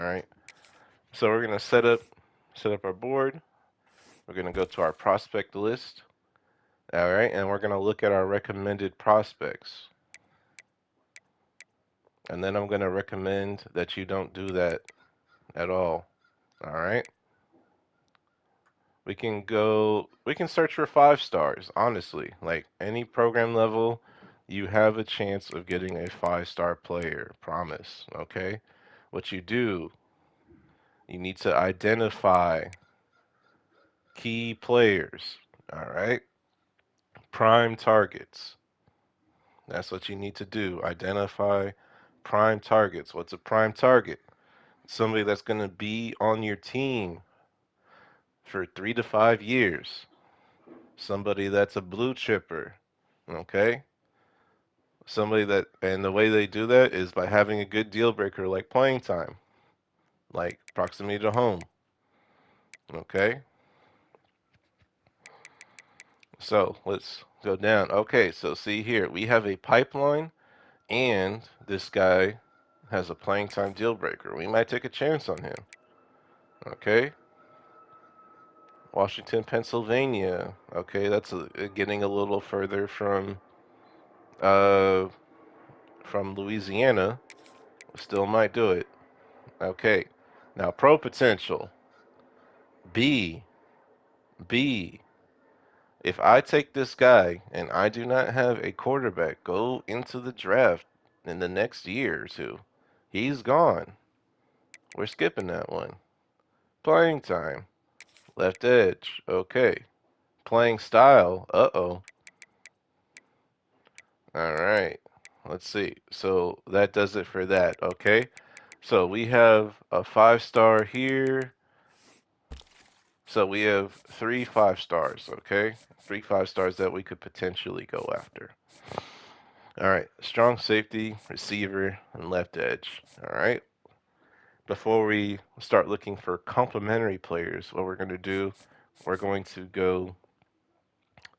All right. So we're gonna set up our board. We're gonna go to our prospect list. All right, and we're gonna look at our recommended prospects. And then I'm gonna recommend that you don't do that at all. All right. We can search for 5 stars, honestly. Like any program level, you have a chance of getting a 5-star player, promise, okay? What you do, you need to identify key players, all right? Prime targets. That's what you need to do. Identify prime targets. What's a prime target? Somebody that's going to be on your team for 3 to 5 years. Somebody that's a blue chipper, okay? Somebody that, and the way they do that is by having a good deal breaker like playing time, like proximity to home. Okay, so let's go down. Okay, so see here, we have a pipeline, and this guy has a playing time deal breaker. We might take a chance on him. Okay, Washington, Pennsylvania. Okay, that's getting a little further uh, from Louisiana. Still might do it. Okay, now pro potential. B. B. If I take this guy and I do not have a quarterback go into the draft in the next year or two, he's gone. We're skipping that one. Playing time. Left edge. Okay. Playing style. Uh-oh. All right. Let's see. So that does it for that. Okay. So we have a 5-star here. So we have 3 5-stars. Okay. 3 5-stars that we could potentially go after. All right, strong safety, receiver, and left edge. All right. Before we start looking for complementary players, what we're going to do, we're going to go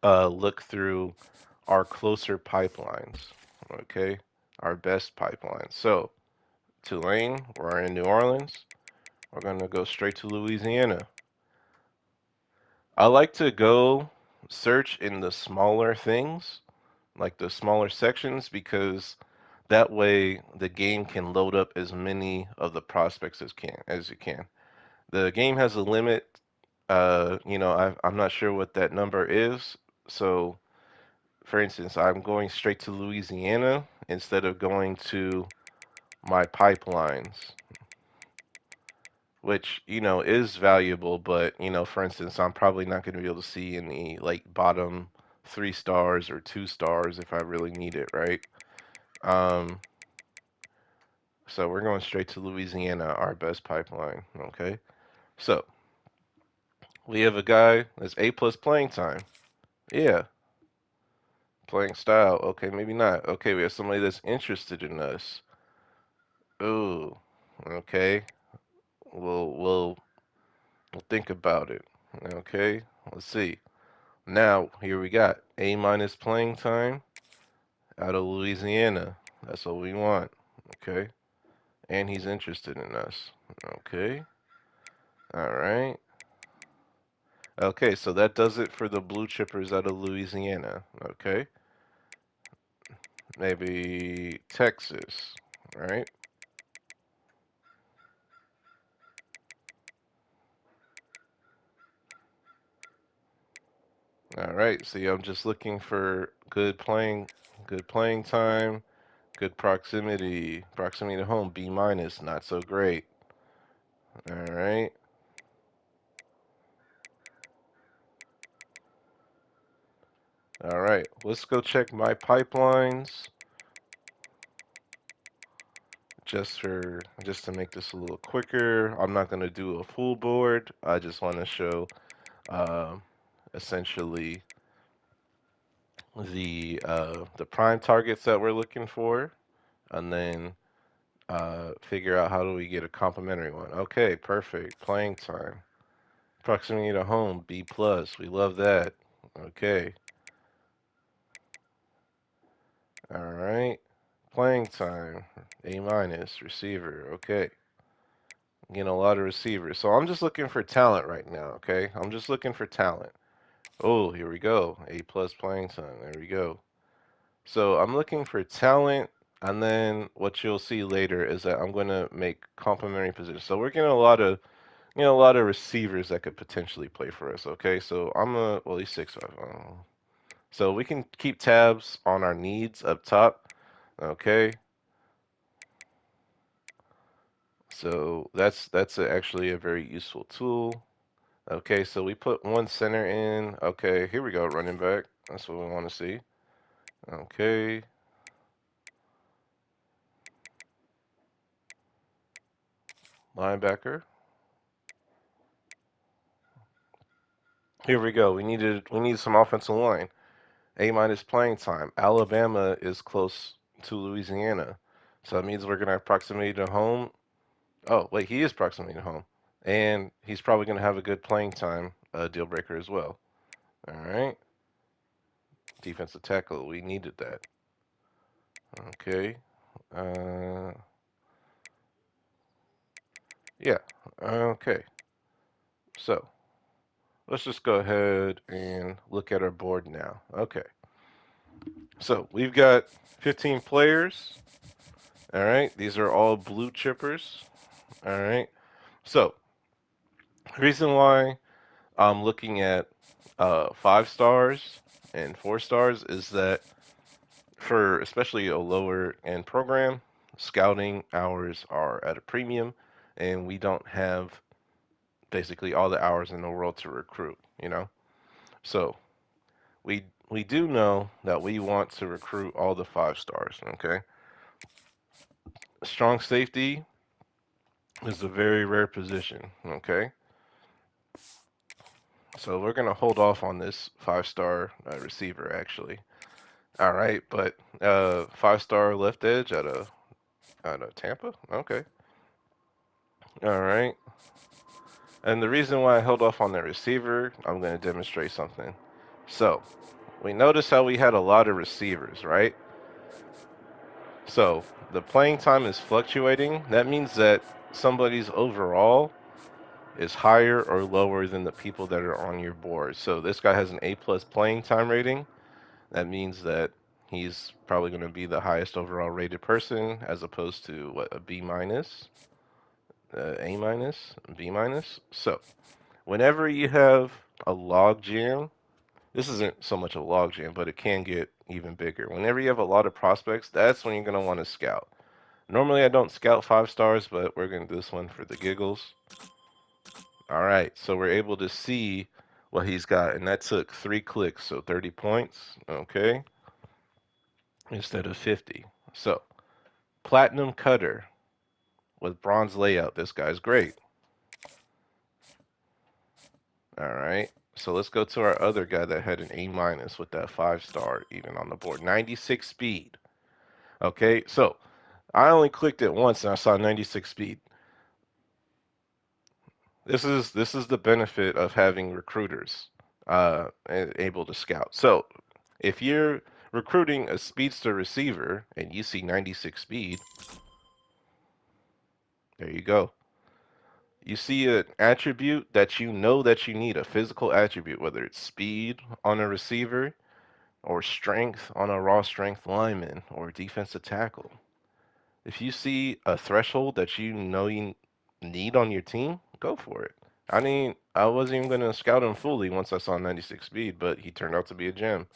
look through our closer pipelines. Okay, our best pipelines. So Tulane, we're in New Orleans. We're going to go straight to Louisiana. I like to go search in the smaller things, like the smaller sections, because that way the game can load up as many of the prospects as you can. The game has a limit. I'm not sure what that number is. So, for instance, I'm going straight to Louisiana instead of going to my pipelines, which is valuable. But for instance, I'm probably not going to be able to see any like bottom 3 stars or 2 stars if I really need it, right? Um, So we're going straight to Louisiana, our best pipeline. Okay. So we have a guy that's A plus playing time. Yeah. Playing style. Okay, maybe not. Okay, we have somebody that's interested in us. Ooh. Okay. We'll we'll think about it. Okay. Let's see. Now here we got A minus playing time out of Louisiana. That's what we want. Okay. And he's interested in us. Okay. All right. Okay, so that does it for the blue chippers out of Louisiana. Okay, maybe Texas, right? All right, see, I'm just looking for good playing time, good proximity to home, B minus, not so great. All right, all right, let's go check my pipelines just to make this a little quicker. I'm not gonna do a full board. I just want to show uh, essentially the prime targets that we're looking for, and then figure out how do we get a complementary one. Okay, perfect. Playing time, proximity to home, B plus. We love that. Okay, all right. Playing time, A minus. Receiver. Okay. Getting a lot of receivers. So I'm just looking for talent right now, okay? I'm just looking for talent. Oh, here we go. A plus playing time. There we go. So I'm looking for talent, and then what you'll see later is that I'm going to make complementary positions. So we're getting a lot of receivers that could potentially play for us. Okay, so I'm a well, he's 6'5". So we can keep tabs on our needs up top. Okay, so that's actually a very useful tool. Okay, so we put one center in. Okay, here we go, running back. That's what we want to see. Okay, linebacker. Here we go. We need some offensive line. A minus playing time. Alabama is close to Louisiana, so that means we're gonna have proximity to home. Oh, wait, he is proximity to home, and he's probably gonna have a good playing time deal breaker as well. All right, defensive tackle. We needed that. Okay. Uh, yeah. Okay. So let's just go ahead and look at our board now. Okay. So we've got 15 players. All right. These are all blue chippers. All right. So the reason why I'm looking at 5 stars and 4 stars is that for especially a lower end program, scouting hours are at a premium, and we don't have basically all the hours in the world to recruit. So we do know that we want to recruit all the 5 stars. Okay, strong safety is a very rare position. Okay, so we're gonna hold off on this 5 star receiver actually. All right, but 5 star left edge out of Tampa. Okay, all right. And the reason why I held off on the receiver, I'm going to demonstrate something. So we notice how we had a lot of receivers, right? So the playing time is fluctuating. That means that somebody's overall is higher or lower than the people that are on your board. So this guy has an A plus playing time rating. That means that he's probably going to be the highest overall rated person as opposed to what, a B minus, A minus, B minus. So whenever you have a log jam, this isn't so much a log jam, but it can get even bigger. Whenever you have a lot of prospects, that's when you're going to want to scout. Normally I don't scout 5 stars, but we're going to do this one for the giggles. All right, so we're able to see what he's got, and that took 3 clicks, so 30 points, okay, instead of 50. So, platinum cutter with bronze layout. This guy's great. All right, so let's go to our other guy that had an A minus with that 5 star even on the board. 96 speed. Okay, so I only clicked it once and I saw 96 speed. This is the benefit of having recruiters able to scout. So if you're recruiting a speedster receiver and you see 96 speed, there you go. You see an attribute that you know that you need, a physical attribute, whether it's speed on a receiver or strength on a raw strength lineman or defensive tackle. If you see a threshold that you know you need on your team, go for it. I wasn't even going to scout him fully once I saw 96 speed, but he turned out to be a gem.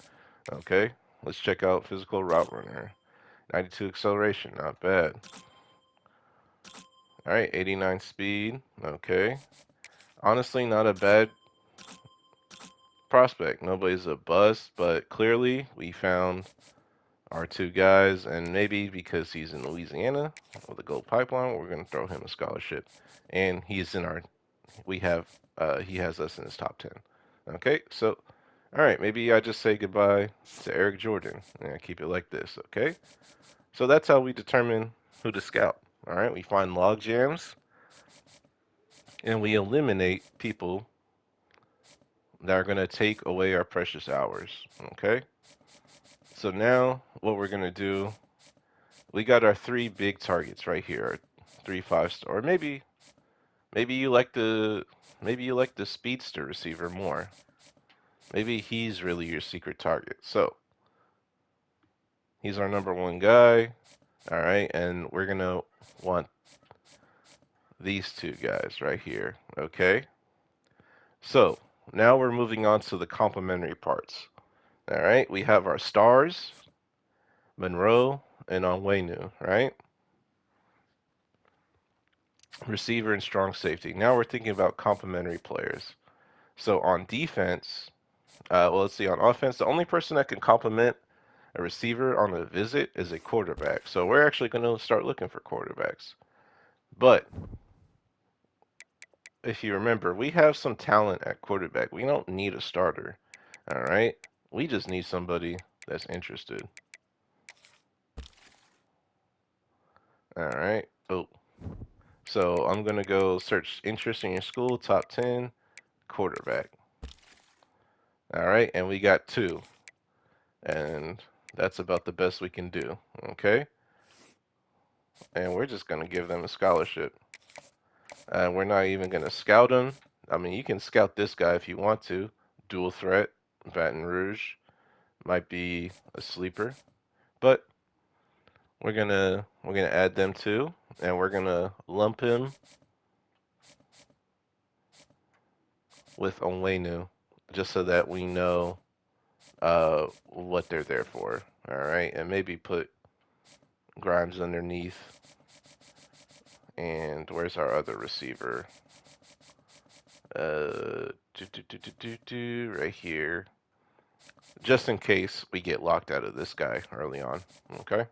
Okay, let's check out physical route runner. 92 acceleration, not bad. All right, 89 speed. Okay, honestly, not a bad prospect. Nobody's a bust, but clearly we found our 2 guys, and maybe because he's in Louisiana with a gold pipeline, we're going to throw him a scholarship, and he's in our we have he has us in his top 10. Okay, so all right, maybe I just say goodbye to Eric Jordan and keep it like this. Okay, so that's how we determine who to scout. All right, we find log jams and we eliminate people that are going to take away our precious hours. Okay, so now what we're going to do, we got our 3 big targets right here, 3 5 star, or maybe maybe you like the speedster receiver more. Maybe he's really your secret target. So he's our number one guy. All right, and we're gonna want these two guys right here. Okay. So now we're moving on to the complementary parts. All right, we have our stars, Monroe and Onwenu, right? Receiver and strong safety. Now we're thinking about complementary players. So on defense, well, let's see. On offense, the only person that can complement a receiver on a visit is a quarterback. So we're actually going to start looking for quarterbacks. But if you remember, we have some talent at quarterback. We don't need a starter. All right. We just need somebody that's interested. All right. Oh, so I'm going to go search interest in your school, top 10, quarterback. All right. And we got two. And that's about the best we can do. Okay. And we're just going to give them a scholarship. And we're not even going to scout him. I mean, you can scout this guy if you want to. Dual threat, Baton Rouge might be a sleeper, but we're gonna add them too, and we're gonna lump him with Onwenu, just so that we know what they're there for. All right, and maybe put Grimes underneath. And where's our other receiver? Right here, just in case we get locked out of this guy early on. Okay.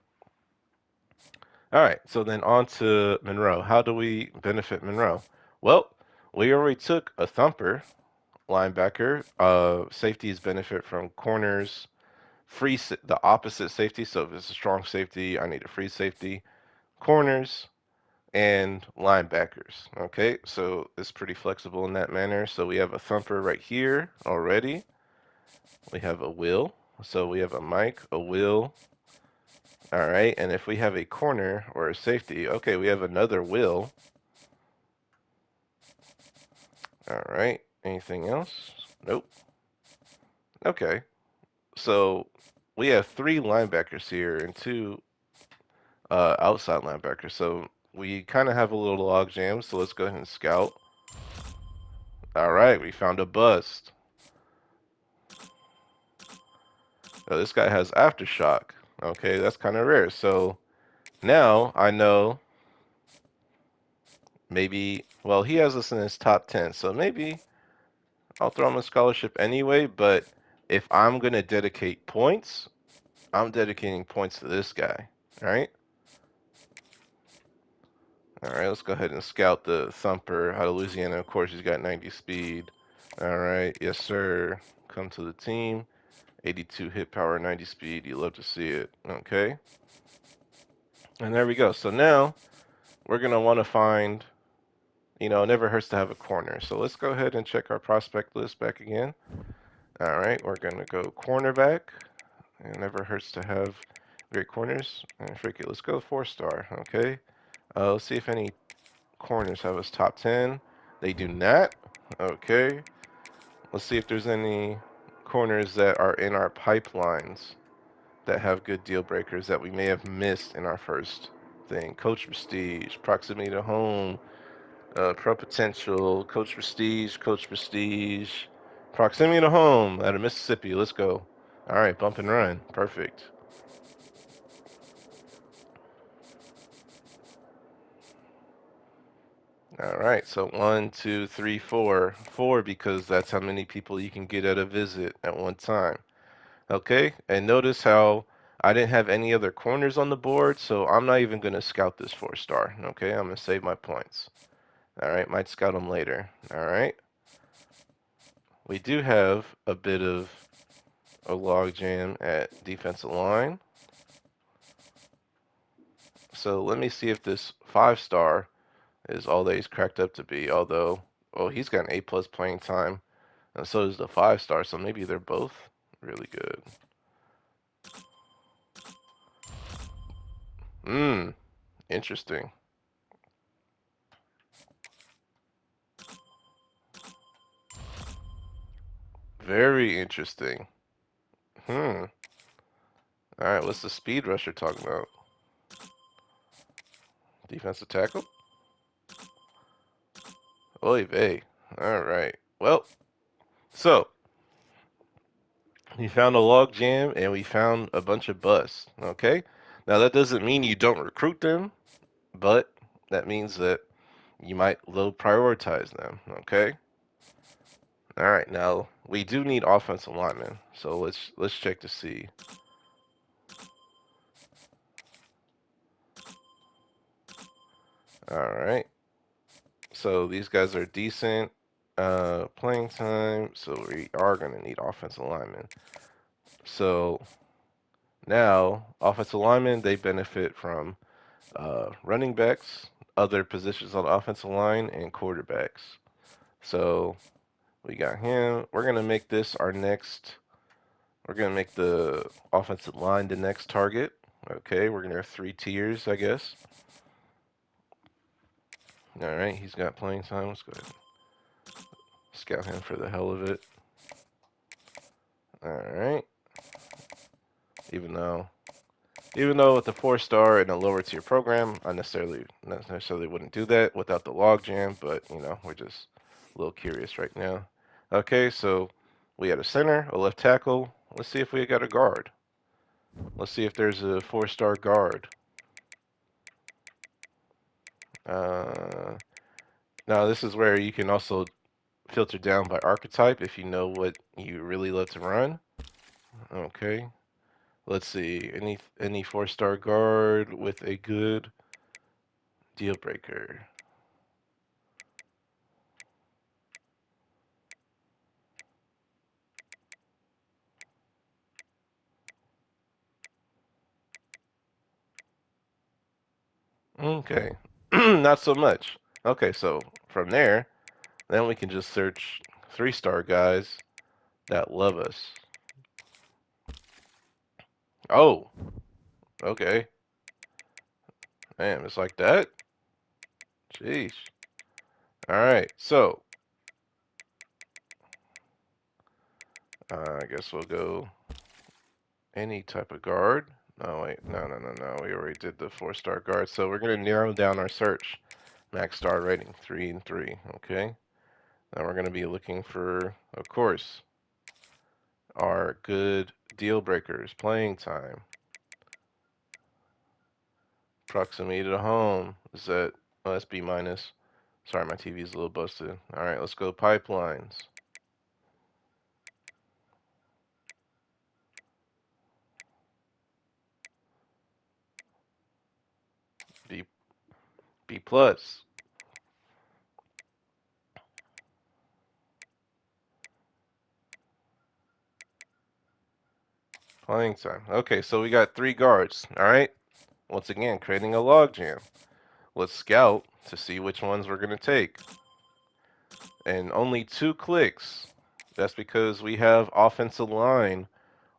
All right. So then on to Monroe. How do we benefit Monroe? Well, we already took a thumper linebacker. Safeties benefit from corners. The opposite safety. So if it's a strong safety, I need a free safety. Corners and linebackers. Okay. So it's pretty flexible in that manner. So we have a thumper right here already. We have a Will. So we have a Mike, a Will. All right, and if we have a corner or a safety, okay, we have another Will. All right, anything else? Nope. Okay, so we have three linebackers here and two outside linebackers. So we kind of have a little log jam. So let's go ahead and scout. All right, we found a bust. Oh, this guy has aftershock. Okay, that's kind of rare. So now I know maybe, well, he has us in his top 10. So maybe I'll throw him a scholarship anyway. But if I'm going to dedicate points, I'm dedicating points to this guy. All right. All right, let's go ahead and scout the thumper out of Louisiana. Of course, he's got 90 speed. All right, yes, sir. Come to the team. 82 hit power, 90 speed. You love to see it. Okay. And there we go. So now we're going to want to find, it never hurts to have a corner. So let's go ahead and check our prospect list back again. All right, we're going to go cornerback. It never hurts to have great corners. And freak it, let's go 4-star. Okay. Let's see if any corners have us top 10. They do not. Okay. Let's see if there's any corners that are in our pipelines that have good deal breakers that we may have missed in our first thing. Coach Prestige, proximity to home, pro potential, Coach Prestige, proximity to home out of Mississippi. Let's go. All right, bump and run. Perfect. All right, so 1, 2, 3, 4. 4 because that's how many people you can get at a visit at one time. Okay, and notice how I didn't have any other corners on the board, so I'm not even going to scout this 4-star. Okay, I'm going to save my points. All right, might scout them later. All right, we do have a bit of a log jam at defensive line. So let me see if this 5-star is all that he's cracked up to be, although, oh, he's got an A+ playing time. And so does the 5-star, so maybe they're both really good. Interesting. Very interesting. Hmm. All right, what's the speed rusher talking about? Defensive tackle? Oy vey. All right. Well, so we found a log jam and we found a bunch of busts. Okay. Now that doesn't mean you don't recruit them, but that means that you might low prioritize them. Okay. All right. Now we do need offensive linemen, so let's check to see. All right. So these guys are decent playing time, so we are going to need offensive linemen. So now, offensive linemen, they benefit from running backs, other positions on the offensive line, and quarterbacks. So we got him. We're going to make this our next, we're going to make the offensive line the next target. Okay, we're going to have 3 tiers, I guess. All right, he's got playing time. Let's go ahead and scout him for the hell of it. All right. Even though with the 4 star and a lower tier program, I not necessarily wouldn't do that without the logjam, but we're just a little curious right now. Okay, so we had a center, a left tackle. Let's see if we got a guard. Let's see if there's a 4 star guard. Uh, Now this is where you can also filter down by archetype if you know what you really love to run. Okay. Let's see. Any 4 star guard with a good deal breaker. Okay. Not so much. Okay, so from there, then we can just search 3 star guys that love us. Oh, okay. Man, it's like that? Jeez. Alright, so I guess we'll go any type of guard. No, wait. No. We already did the 4 star guard. So we're going to narrow down our search. Max star rating 3 and 3. Okay. Now we're going to be looking for, of course, our good deal breakers, playing time, proximity to home. Is that, oh, that's B minus. Sorry, my TV's a little busted. All right, let's go pipelines. B B plus. Playing time. Okay, so we got 3 guards. All right. Once again, creating a logjam. Let's scout to see which ones we're gonna take. And only 2 clicks. That's because we have offensive line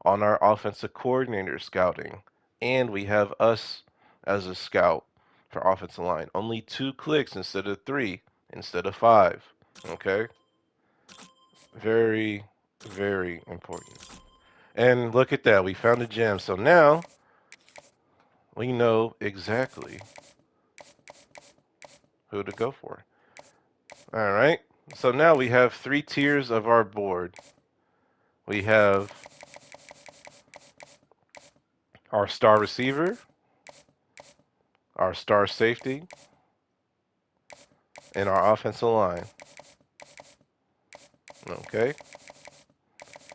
on our offensive coordinator scouting, and we have us as a scout for offensive line. Only 2 clicks instead of 3, instead of 5. Okay, very, very important. And look at that, we found a gem. So now we know exactly who to go for. All right. So now we have 3 tiers of our board. We have our star receiver, our star safety, and our offensive line. Okay.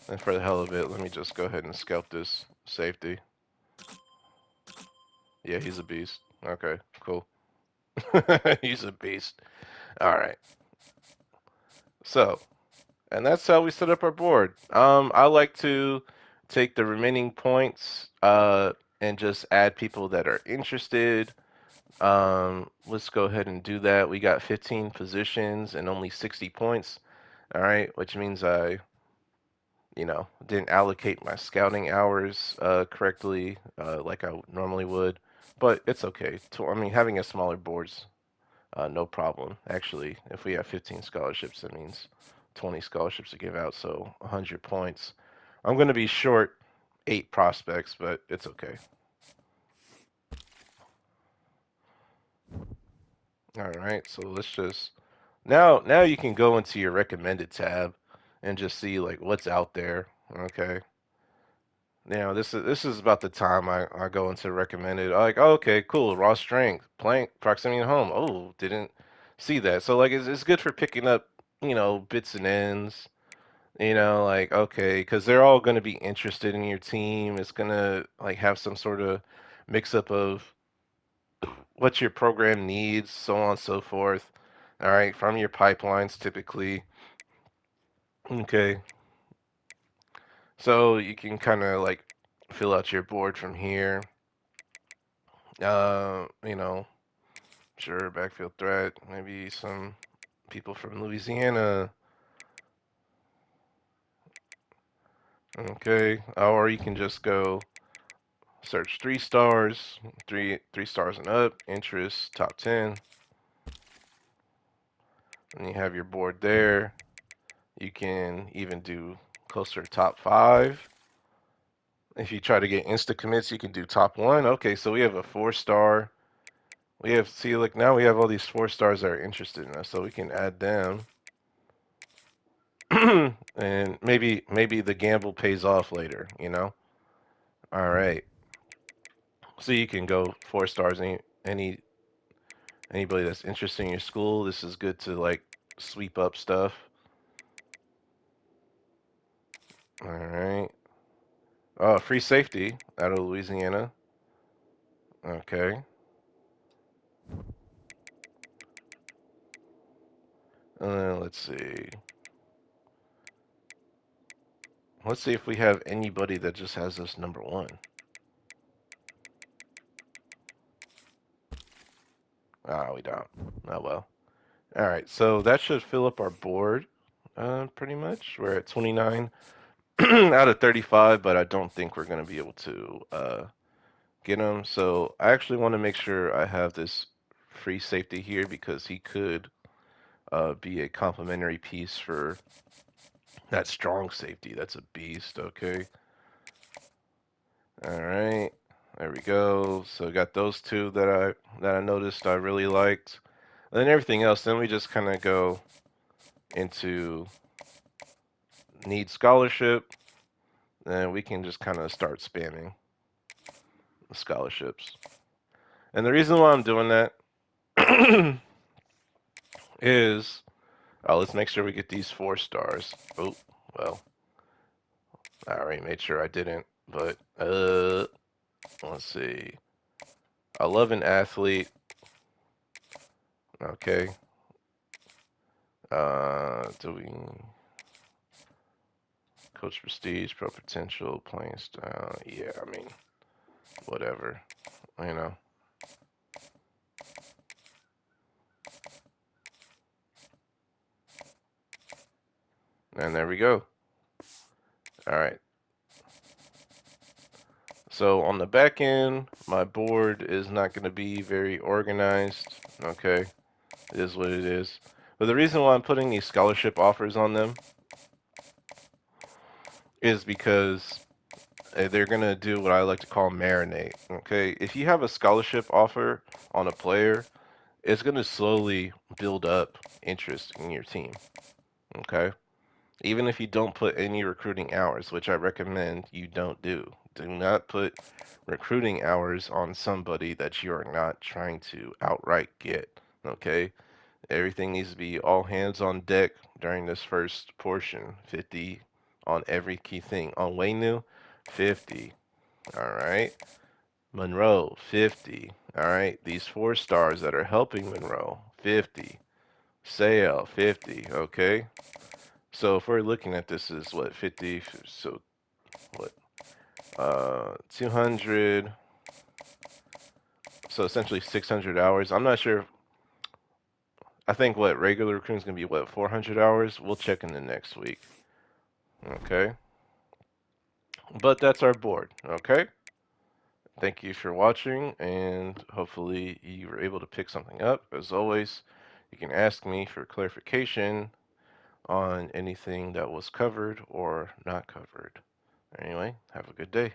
And for the hell of it, let me just go ahead and scout this safety. Yeah, he's a beast. Okay, cool. He's a beast. All right. So, and that's how we set up our board. I like to take the remaining points and just add people that are interested. Let's go ahead and do that. We got 15 positions and only 60 points. All right, which means I didn't allocate my scouting hours correctly like I normally would, but it's okay. I mean, having a smaller board's no problem. Actually, if we have 15 scholarships, that means 20 scholarships to give out, so 100 points. I'm going to be short 8 prospects, but it's okay. All right, so let's just now you can go into your recommended tab and just see like what's out there. Okay. Now this is about the time I go into recommended. Like, oh, okay, cool, raw strength, plank, proximity to home. Oh, didn't see that. So like it's good for picking up, bits and ends. Like okay, because they're all going to be interested in your team. It's gonna like have some sort of mix up of what your program needs, so on and so forth. All right, from your pipelines typically. Okay, so you can kind of like fill out your board from here. You know, sure, backfield threat, maybe some people from Louisiana. Okay, or you can just go search 3 stars, three stars and up, interest, top 10, and you have your board there. You can even do closer to top 5. If you try to get insta commits, you can do top 1. Okay, so we have a 4-star. We have, see, look, now we have all these 4 stars that are interested in us, so we can add them. And maybe the gamble pays off later. All right. So you can go 4 stars. Anybody that's interested in your school, this is good to like sweep up stuff. All right. Oh, free safety out of Louisiana. Okay. Let's see. Let's see if we have anybody that just has us number 1. Ah, we don't. Oh well. All right. So that should fill up our board. Pretty much. We're at 29 out of 35, but I don't think we're going to be able to get him. So I actually want to make sure I have this free safety here because he could be a complementary piece for that strong safety. That's a beast. Okay. All right. There we go. So got those two that I noticed I really liked. And then everything else, then we just kind of go into need scholarship, and we can just kind of start spamming the scholarships. And the reason why I'm doing that is, let's make sure we get these 4 stars. Oh, well, I already made sure I didn't, but let's see. I love an athlete. Okay. Do we coach prestige, pro potential, playing style? Yeah, I mean, whatever, you know. And there we go. All right. So on the back end, my board is not going to be very organized. Okay. It is what it is. But the reason why I'm putting these scholarship offers on them is because they're going to do what I like to call marinate. Okay. If you have a scholarship offer on a player, it's going to slowly build up interest in your team. Okay. Even if you don't put any recruiting hours, which I recommend you don't do. Do not put recruiting hours on somebody that you are not trying to outright get. Okay? Everything needs to be all hands on deck during this first portion. 50 on every key thing. On Waynu, 50. Alright? Monroe, 50. Alright? These 4 stars that are helping Monroe, 50. Sale, 50. Okay? So if we're looking at this as what 50, so what 200, so essentially 600 hours. I'm not sure. I think what regular recruiting is gonna be what 400 hours. We'll check in the next week. Okay, but that's our board. Okay, thank you for watching, and hopefully you were able to pick something up. As always, you can ask me for clarification on anything that was covered or not covered. Anyway, have a good day.